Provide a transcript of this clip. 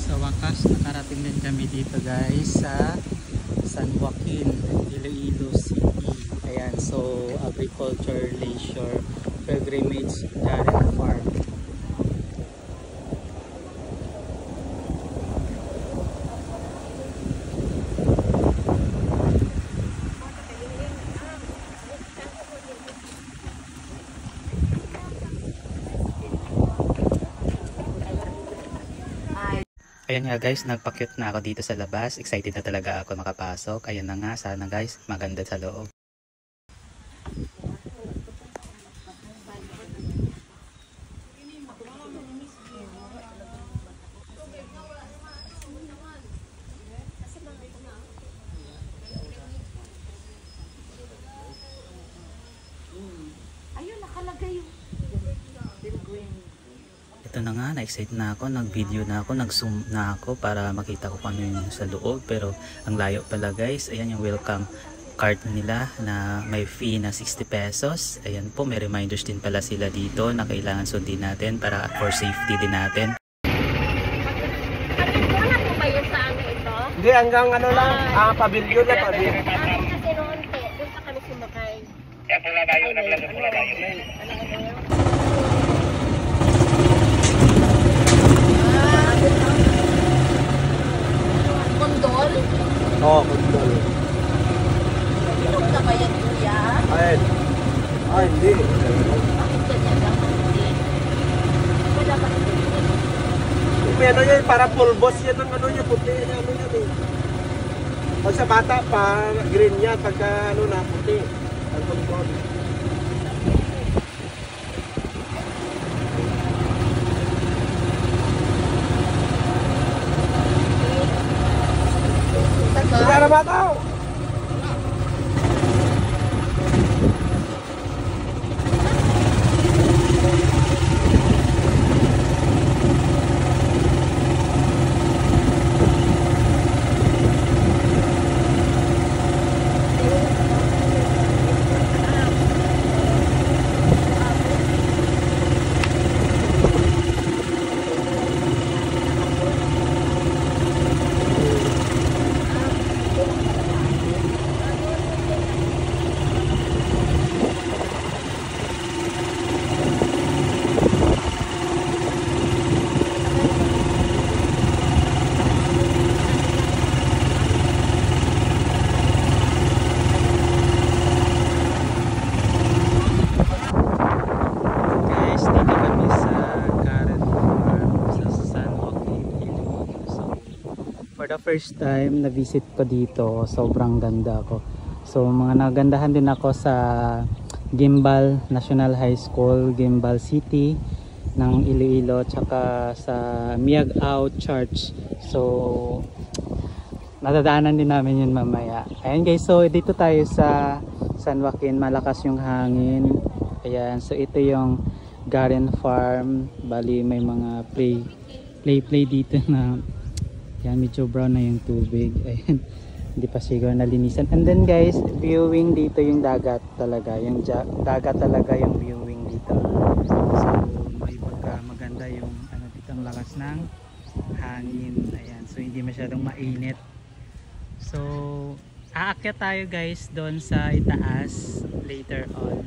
Sa wakas, nakarating din kami dito guys sa San Joaquin, Iloilo City. Ayan, so agriculture, leisure, pilgrimage, garden farm. Ayan nga guys, nagpa-cute na ako dito sa labas. Excited na talaga ako makapasok. Ayan na nga, sana guys, maganda sa loob. Ayun, nakalagay yung Ito na nga, na-excite na ako, nag-video na ako, nag-zoom na ako para makita ko kung ano yung sa loob. Pero ang layo pala guys. Ayan yung welcome card nila na may fee na 60 pesos. Ayan po, may reminders din pala sila dito na kailangan sundin natin para for safety din natin. Wala po ba yun sa ano ito? Hindi, hanggang ano lang, pabilyon na pabilyon. Kasi noon po, doon pa kami sumakay. Kaya pula tayo, naglagas pula tayo. Kondol? Oo, kundol. Inom na ba yan, kuya? Ayun. Ay, hindi. Bakit ganyan lang? Hindi. Wala ba ito? May ano yan, para pulbos yan ang ano niya, puti yan, ano yan eh. Pag sa bata pa, green yan, pagka ano na, puti. Ang kundol. Sige na ba tao? For the first time na visit ko dito, sobrang ganda ako. So mga nagandahan din ako sa Gimbal National High School, Gimbal City ng Iloilo, tsaka sa Miagao Church. So nadadaanan din namin yun mamaya. Ayan guys, so dito tayo sa San Joaquin, malakas yung hangin. Ayan, so ito yung garden farm. Bali may mga play dito na yan, medyo brown na yung tubig. Ayan, hindi pa siguro nalinisan. And then guys, viewing dito yung dagat talaga. Yung dagat talaga yung viewing dito. So may pagka maganda yung ano dito, ang lakas ng hangin. Ayan, so hindi masyadong mainit. So aakyat tayo guys doon sa itaas later on.